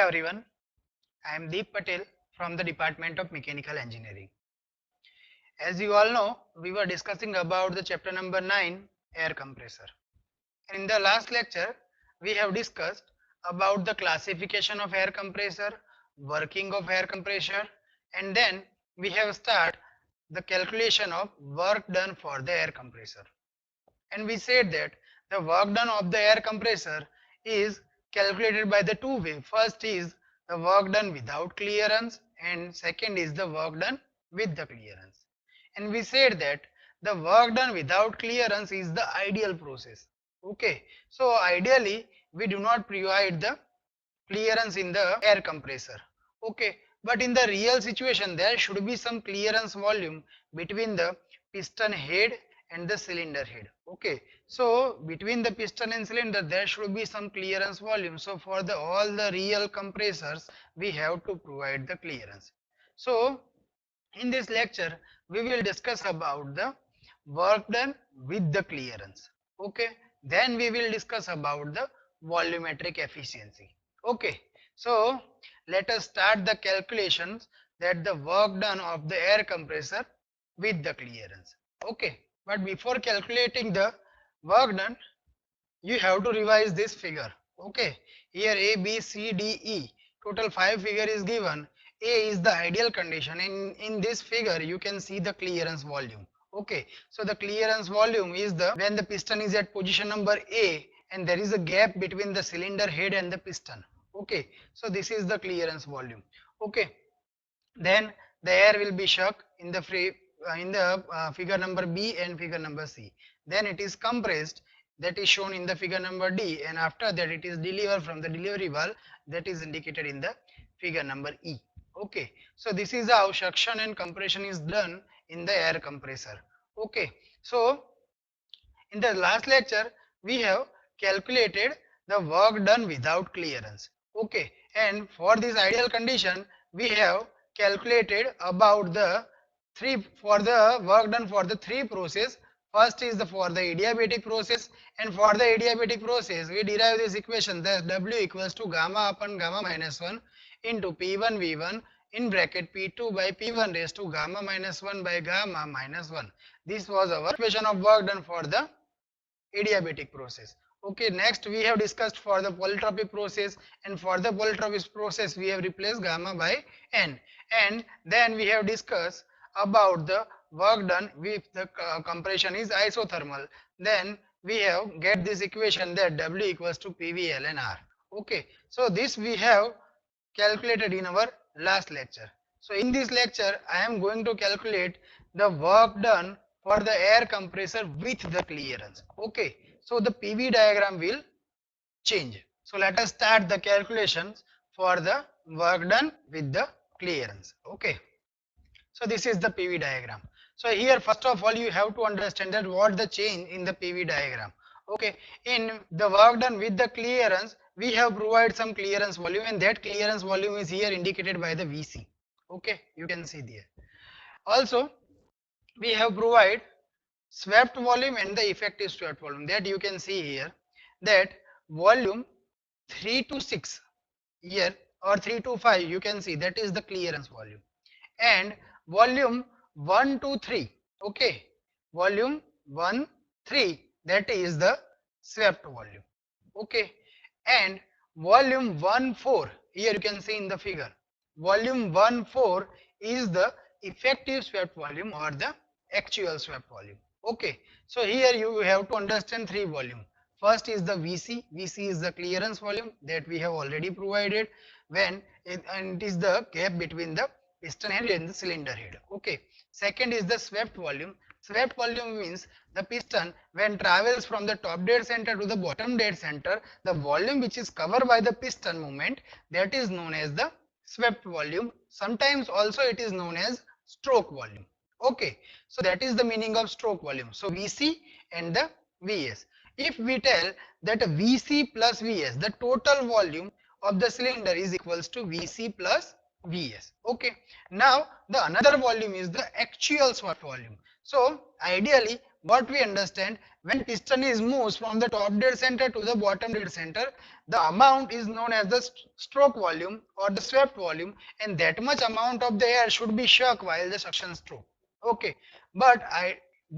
everyone, I am Deep Patel from the Department of Mechanical Engineering. As you all know, we were discussing about the chapter number 9, air compressor. And in the last lecture, we have discussed about the classification of air compressor, working of air compressor, and then we have started the calculation of work done for the air compressor. And we said that the work done of the air compressor is calculated by the two ways. First is the work done without clearance and second is the work done with the clearance. And we said that the work done without clearance is the ideal process. Okay, so ideally we do not provide the clearance in the air compressor. Okay, but in the real situation there should be some clearance volume between the piston head and the cylinder head. Okay, so between the piston and cylinder there should be some clearance volume. So for the all the real compressors we have to provide the clearance. So in this lecture we will discuss about the work done with the clearance. Okay, then we will discuss about the volumetric efficiency. Okay, so let us start the calculations that the work done of the air compressor with the clearance. Okay, but before calculating the work done, you have to revise this figure. Okay, here A, B, C, D, E, total 5 figure is given. A is the ideal condition. In this figure you can see the clearance volume. Okay, so the clearance volume is the when the piston is at position number A and there is a gap between the cylinder head and the piston. Okay, so this is the clearance volume. Okay, then the air will be shock in the figure number B and figure number C. Then it is compressed, that is shown in the figure number D, and after that it is delivered from the delivery valve, that is indicated in the figure number E. Okay, so this is how suction and compression is done in the air compressor. Okay, so in the last lecture we have calculated the work done without clearance. Okay, and for this ideal condition we have calculated about the work done for the three process. First is for the adiabatic process, and for the adiabatic process we derive this equation that W equals to gamma upon gamma minus 1 into P1 V1 in bracket P2 by P1 raised to gamma minus 1 by gamma minus 1. This was our equation of work done for the adiabatic process. Okay, next we have discussed for the polytropic process, and for the polytropic process we have replaced gamma by n, and then we have discussed about the work done with the compression is isothermal. Then we have get this equation that W equals to PV ln R. Okay, so this we have calculated in our last lecture. So in this lecture I am going to calculate the work done for the air compressor with the clearance. Okay, so the PV diagram will change. So let us start the calculations for the work done with the clearance. Okay, so this is the PV diagram. So here first of all you have to understand that what the change in the PV diagram. Okay, in the work done with the clearance we have provided some clearance volume, and that clearance volume is here indicated by the VC. Okay, you can see there. Also we have provided swept volume and the effective swept volume, that you can see here that volume 3 to 6 here or 3 to 5 you can see that is the clearance volume, and volume 1 to 3, okay, volume 1 3 that is the swept volume. Okay, and volume 1 4 here you can see in the figure, volume 1 4 is the effective swept volume or the actual swept volume. Okay, so here you have to understand three volume. First is the VC. VC is the clearance volume that we have already provided when and it is the gap between the piston head and the cylinder head. Okay, second is the swept volume. Swept volume means the piston when travels from the top dead center to the bottom dead center, the volume which is covered by the piston movement, that is known as the swept volume. Sometimes also it is known as stroke volume. Okay, so that is the meaning of stroke volume. So VC and the VS. If we tell that VC plus VS, the total volume of the cylinder is equals to VC plus VS. Okay, now the another volume is the actual swept volume. So ideally what we understand, when piston is moves from the top dead center to the bottom dead center, the amount is known as the stroke volume or the swept volume, and that much amount of the air should be shook while the suction stroke. Okay, but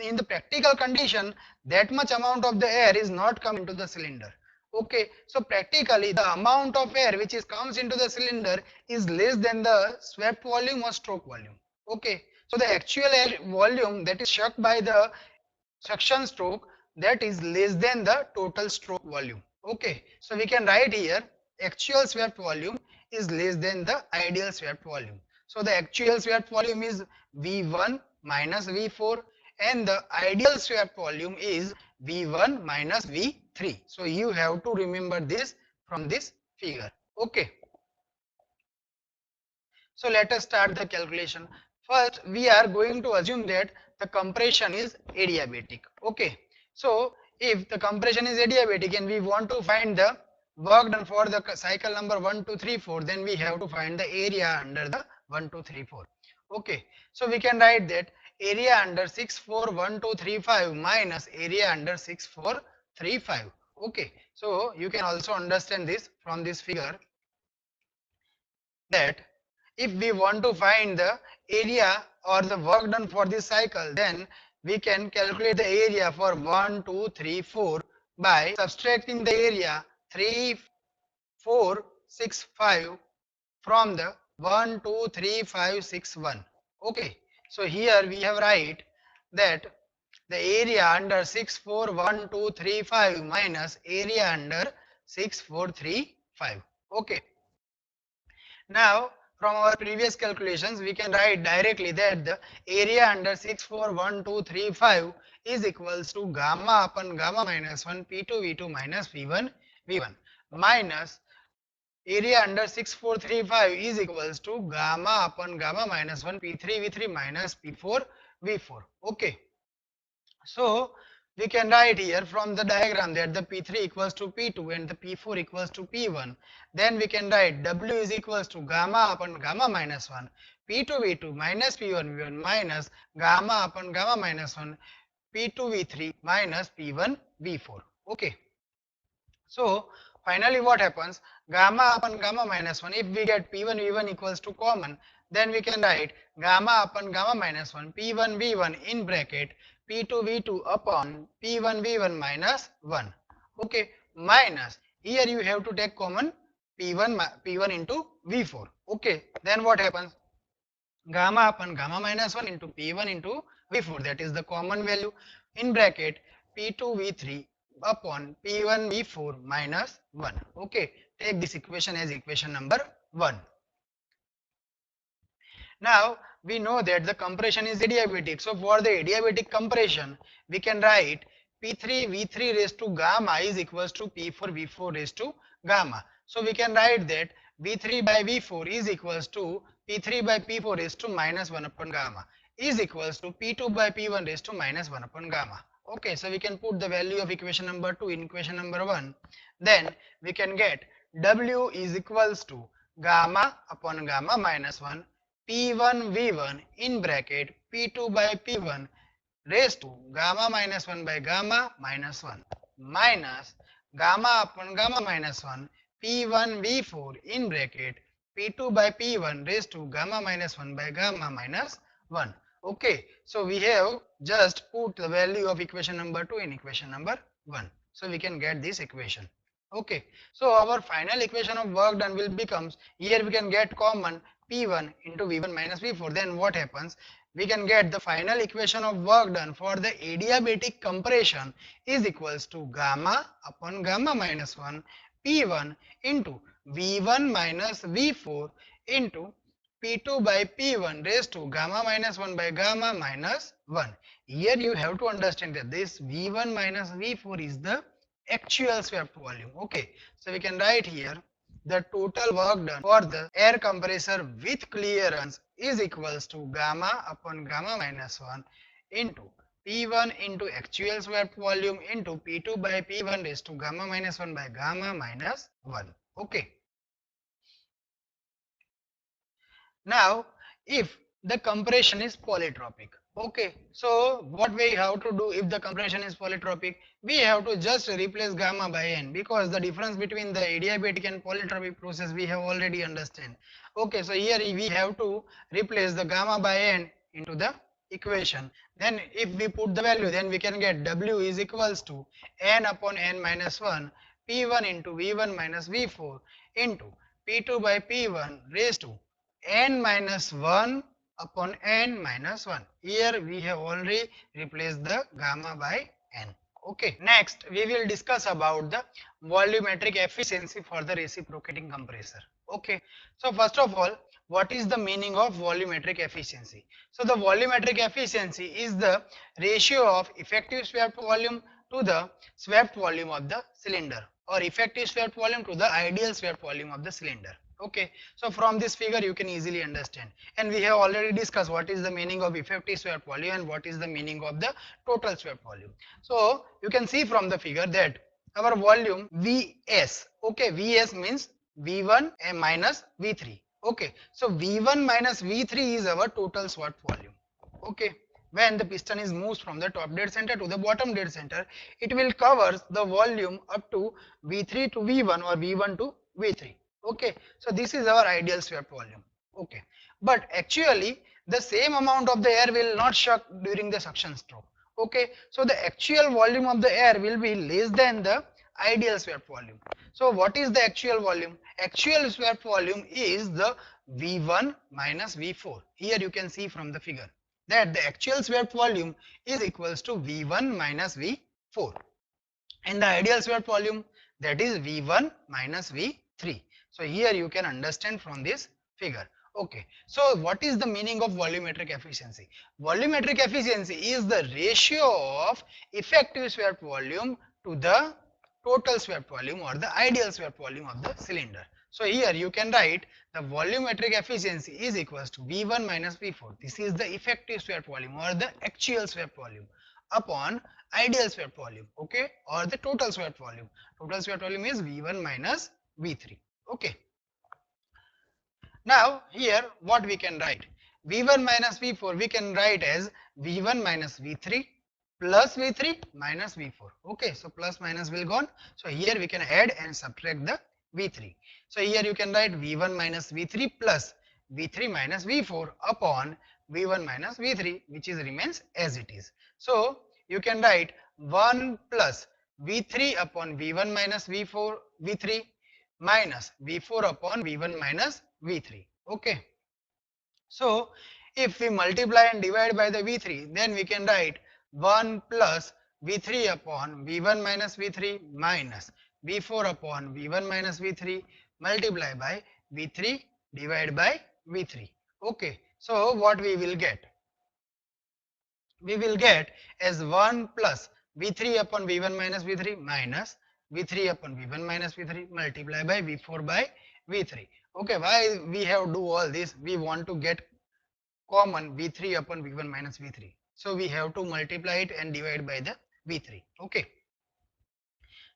in the practical condition, that much amount of the air is not come into the cylinder. Okay, so practically the amount of air which is comes into the cylinder is less than the swept volume or stroke volume. Okay, so the actual air volume that is sucked by the suction stroke, that is less than the total stroke volume. Okay, so we can write here actual swept volume is less than the ideal swept volume. So the actual swept volume is V1 minus V4 and the ideal swept volume is V1 minus V3. So you have to remember this from this figure. Okay. So let us start the calculation. First, we are going to assume that the compression is adiabatic. Okay. So if the compression is adiabatic and we want to find the work done for the cycle number 1, 2, 3, 4, then we have to find the area under the 1, 2, 3, 4. Okay. So we can write that area under 6, 4, 1, 2, 3, 5 minus area under 6, 4, 3, 5. Okay. So you can also understand this from this figure that if we want to find the area or the work done for this cycle, then we can calculate the area for 1, 2, 3, 4 by subtracting the area 3, 4, 6, 5 from the 1, 2, 3, 5, 6, 1. Okay, so here we have write that the area under 6, 4, 1, 2, 3, 5 minus area under 6, 4, 3, 5. Okay. Now, from our previous calculations, we can write directly that the area under 6, 4, 1, 2, 3, 5 is equals to gamma upon gamma minus 1 P2 V2 minus V1 V1 minus area under 6, 4, 3, 5 is equals to gamma upon gamma minus 1 P3 V3 minus P4 V4. Okay. So we can write here from the diagram that the P3 equals to P2 and the P4 equals to P1. Then we can write W is equals to gamma upon gamma minus 1 P2 V2 minus P1 V1 minus gamma upon gamma minus 1 P2 V3 minus P1 V4. Okay. So finally what happens, gamma upon gamma minus 1, if we get P1 V1 equals to common, then we can write gamma upon gamma minus 1 P1 V1 in bracket P2 V2 upon P1 V1 minus 1. Okay, minus here you have to take common P1 into V4. Okay, then what happens, gamma upon gamma minus 1 into P1 into V4, that is the common value, in bracket P2 V3 upon P1 V4 minus 1. Okay, take this equation as equation number 1. Now we know that the compression is adiabatic. So for the adiabatic compression, we can write P3 V3 raised to gamma is equals to P4 V4 raised to gamma. So we can write that V3 by V4 is equals to P3 by P4 raised to minus 1 upon gamma is equals to P2 by P1 raised to minus 1 upon gamma. Okay, so we can put the value of equation number 2 in equation number 1. Then we can get W is equals to gamma upon gamma minus 1 P1 V1 in bracket P2 by P1 raised to gamma minus 1 by gamma minus 1 minus gamma upon gamma minus 1 P1 V4 in bracket P2 by P1 raised to gamma minus 1 by gamma minus 1. Okay, so we have just put the value of equation number 2 in equation number 1. So we can get this equation. Okay, so our final equation of work done will becomes, here we can get common P1 into V1 minus V4. Then what happens? We can get the final equation of work done for the adiabatic compression is equals to gamma upon gamma minus 1 P1 into V1 minus V4 into P2 by P1 raised to gamma minus 1 by gamma minus 1. Here you have to understand that this V1 minus V4 is the actual swept volume. Okay, so we can write here the total work done for the air compressor with clearance is equals to gamma upon gamma minus 1 into P1 into actual swept volume into P2 by P1 raised to gamma minus 1 by gamma minus 1. Okay. Now, if the compression is polytropic, Okay, so what we have to do if the compression is polytropic, we have to just replace gamma by n, because the difference between the adiabatic and polytropic process we have already understand. Okay, so here we have to replace the gamma by n into the equation. Then if we put the value, then we can get W is equals to n upon n minus 1 P1 into V1 minus V4 into P2 by P1 raised to n minus 1 upon n minus 1. Here we have already replaced the gamma by n. Okay. Next, we will discuss about the volumetric efficiency for the reciprocating compressor. Okay. So first of all, what is the meaning of volumetric efficiency? So the volumetric efficiency is the ratio of effective swept volume to the swept volume of the cylinder, or effective swept volume to the ideal swept volume of the cylinder. Okay, so from this figure you can easily understand, and we have already discussed what is the meaning of effective swept volume and what is the meaning of the total swept volume. So you can see from the figure that our volume Vs, okay, Vs means V1 minus V3. Okay, so V1 minus V3 is our total swept volume. Okay, when the piston is moved from the top dead center to the bottom dead center, it will cover the volume up to V3 to V1 or V1 to V3. Okay, so this is our ideal swept volume. Okay, but actually the same amount of the air will not suck during the suction stroke. Okay, so the actual volume of the air will be less than the ideal swept volume. So what is the actual volume? Actual swept volume is the V1 minus V4. Here you can see from the figure that the actual swept volume is equals to V1 minus V4, and the ideal swept volume, that is V1 minus V3. So here you can understand from this figure. Okay, so what is the meaning of volumetric efficiency? Volumetric efficiency is the ratio of effective swept volume to the total swept volume or the ideal swept volume of the cylinder. So here you can write the volumetric efficiency is equals to V1 minus V4. This is the effective swept volume or the actual swept volume upon ideal swept volume, okay, or the total swept volume. Total swept volume is V1 minus V3. Okay. Now here what we can write? V1 minus V4 we can write as V1 minus V3 plus V3 minus V4. Okay, so plus minus will gone. So here we can add and subtract the V3. So here you can write V1 minus V3 plus V3 minus V4 upon V1 minus V3, which is remains as it is. So you can write 1 plus V3 upon V1 minus V4 V3 minus V4 upon V1 minus V3. Okay. So if we multiply and divide by the V3, then we can write 1 plus V3 upon V1 minus V3 minus V4 upon V1 minus V3 multiply by V3 divided by V3. Okay. So what we will get? We will get as 1 plus V3 upon V1 minus V3 minus V3 upon V1 minus V3 multiply by V4 by V3. Okay, why we have do all this? We want to get common V3 upon V1 minus V3. So we have to multiply it and divide by the V3. Okay.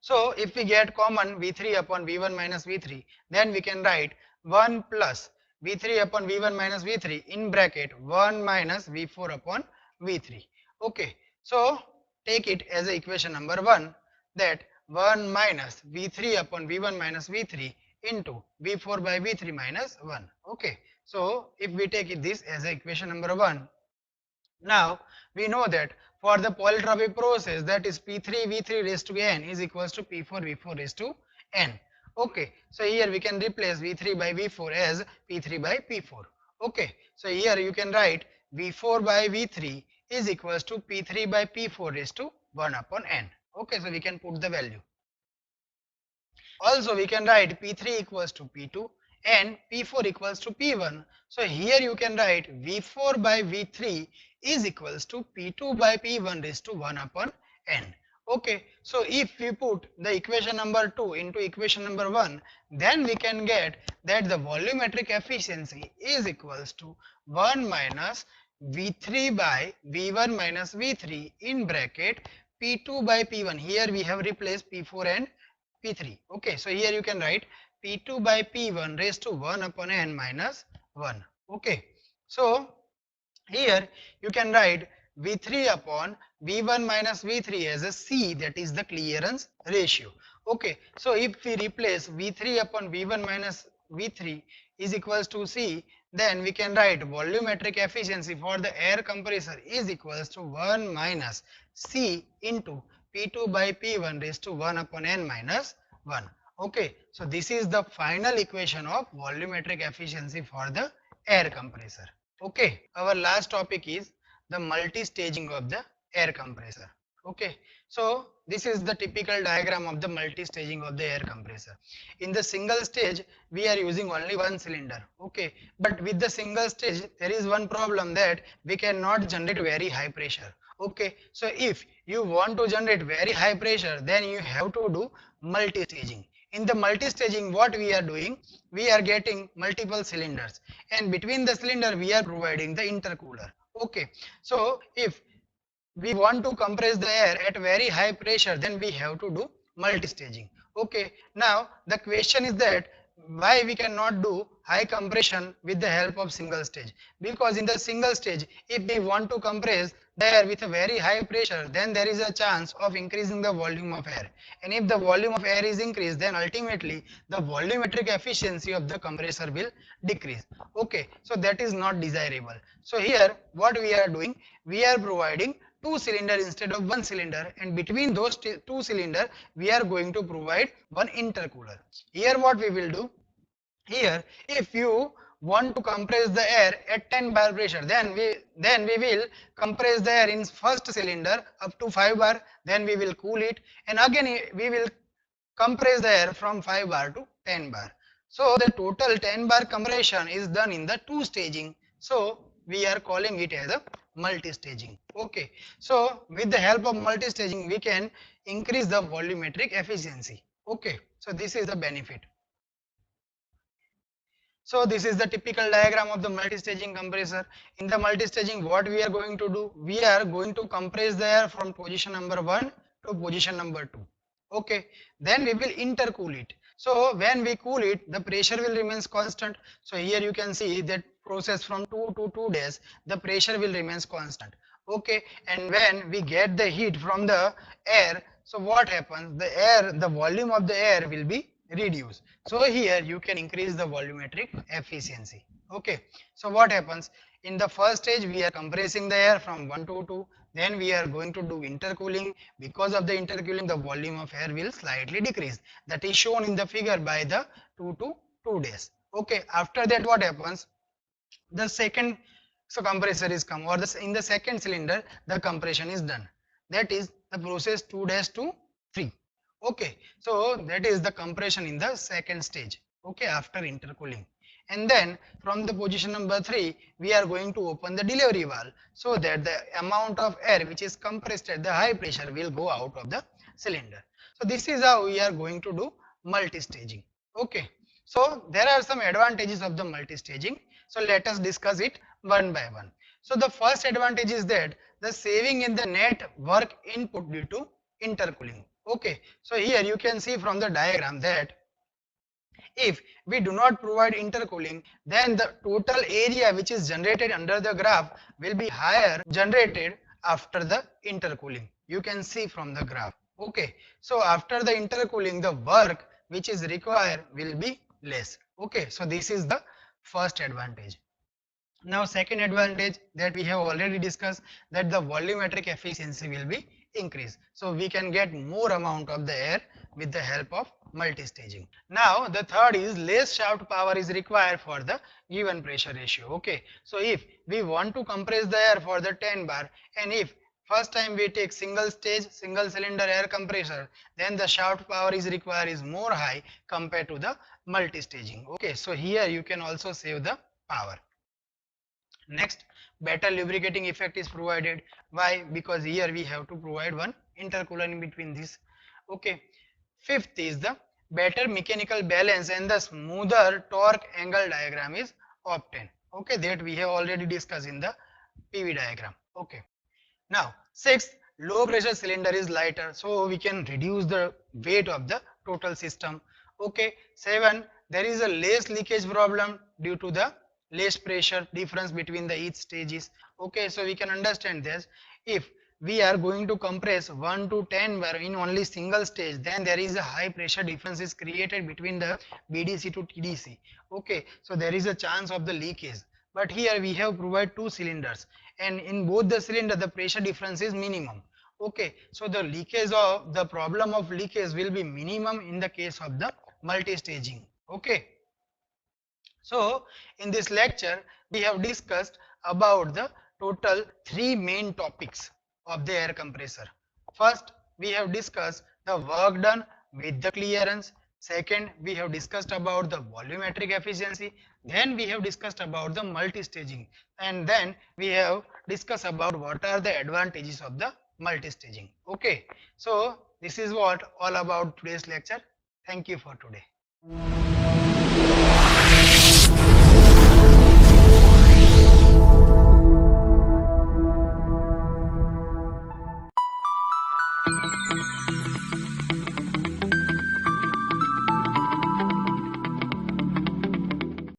So if we get common V3 upon V1 minus V3, then we can write 1 plus V3 upon V1 minus V3 in bracket 1 minus V4 upon V3. Okay, so take it as a equation number 1, that 1 minus V3 upon V1 minus V3 into V4 by V3 minus 1. Okay, so if we take it this as a equation number 1, now we know that for the polytropic process, that is P3 V3 raised to n is equals to P4 V4 raised to n. Okay, so here we can replace V3 by V4 as P3 by P4. Okay, so here you can write V4 by V3 is equals to P3 by P4 raised to 1 upon n. Okay, so we can put the value. Also we can write P3 equals to P2 and P4 equals to P1. So here you can write V4 by V3 is equals to P2 by P1 raised to 1 upon n. Okay, so if we put the equation number 2 into equation number 1, then we can get that the volumetric efficiency is equals to 1 minus V3 by V1 minus V3 in bracket P2 by P1. Here we have replaced P4 and P3. Okay, so here you can write P2 by P1 raised to 1 upon n minus 1. Okay, so Here you can write V3 upon V1 minus V3 as a C, that is the clearance ratio. Okay, so if we replace V3 upon V1 minus V3 is equals to C, then we can write volumetric efficiency for the air compressor is equals to 1 minus C into P2 by P1 raised to 1 upon N minus 1. Okay, so this is the final equation of volumetric efficiency for the air compressor. Okay, our last topic is the multi-staging of the air compressor. Okay, so this is the typical diagram of the multi-staging of the air compressor. In the single stage, we are using only one cylinder. Okay, but with the single stage, there is one problem that we cannot generate very high pressure. Okay, so if you want to generate very high pressure, then you have to do multi-staging. In the multi-staging, what we are doing, we are getting multiple cylinders, and between the cylinder we are providing the intercooler. Okay, so if we want to compress the air at very high pressure, then we have to do multi-staging. Okay, now the question is that why we cannot do high compression with the help of single stage? Because in the single stage, if we want to compress the air with a very high pressure, then there is a chance of increasing the volume of air, and if the volume of air is increased, then ultimately the volumetric efficiency of the compressor will decrease. Okay, so that is not desirable. So here what we are doing, we are providing two cylinder instead of one cylinder, and between those two cylinder we are going to provide one intercooler. Here what we will do, here if you want to compress the air at 10 bar pressure, then we will compress the air in first cylinder up to 5 bar, then we will cool it, and again we will compress the air from 5 bar to 10 bar. So the total 10 bar compression is done in the two staging. So we are calling it as a multi-staging. Okay. So with the help of multi-staging, we can increase the volumetric efficiency. Okay. So this is the benefit. So this is the typical diagram of the multi-staging compressor. In the multi-staging, what we are going to do? We are going to compress the air from position number 1 to position number 2. Okay, then we will intercool it. So when we cool it, the pressure will remains constant. So here you can see that process from 2 to 2 days, the pressure will remains constant. Okay, and when we get the heat from the air, so what happens? The volume of the air will be reduced. So here you can increase the volumetric efficiency. Okay, so what happens? In the first stage, we are compressing the air from 1 to 2. Then we are going to do intercooling. Because of the intercooling, the volume of air will slightly decrease. That is shown in the figure by the 2 to 2 days. Okay, after that what happens? The second compressor is come, or in the second cylinder the compression is done. That is the process 2 dash to 3. Okay, so that is the compression in the second stage. Okay, after intercooling, and then from the position number 3 we are going to open the delivery valve, so that the amount of air which is compressed at the high pressure will go out of the cylinder. So this is how we are going to do multi-staging. Okay, so there are some advantages of the multi-staging. So let us discuss it one by one. So the first advantage is that the saving in the net work input due to intercooling. Okay, so here you can see from the diagram that if we do not provide intercooling, then the total area which is generated under the graph will be higher generated after the intercooling. You can see from the graph. Okay, so after the intercooling, the work which is required will be less. Okay, so this is the first advantage. Now second advantage that we have already discussed, that the volumetric efficiency will be increased. So we can get more amount of the air with the help of multi-staging. Now the third is less shaft power is required for the given pressure ratio. Okay, so if we want to compress the air for the 10 bar, and if first time we take single stage single cylinder air compressor, then the shaft power is required is more high compared to the multi-staging. Okay, so here you can also save the power. Next, better lubricating effect is provided. Why? Because here we have to provide one intercooler in between this. Okay. Fifth is the better mechanical balance and the smoother torque angle diagram is obtained. Okay, that we have already discussed in the PV diagram. Okay. Now, sixth, low pressure cylinder is lighter, so we can reduce the weight of the total system. Okay. Seven, there is a less leakage problem due to the less pressure difference between the each stages. Okay, so we can understand this. If we are going to compress 1 to 10 bar in only single stage, then there is a high pressure difference is created between the BDC to TDC. Okay, so there is a chance of the leakage. But here we have provided two cylinders, and in both the cylinder the pressure difference is minimum. Okay, so the leakage of the problem of leakage will be minimum in the case of the multi-staging. Okay, so in this lecture we have discussed about the total three main topics of the air compressor. First, we have discussed the work done with the clearance. Second, we have discussed about the volumetric efficiency. Then we have discussed about the multi-staging, and then we have discussed about what are the advantages of the multi-staging. Okay, so this is what all about today's lecture. Thank you for today.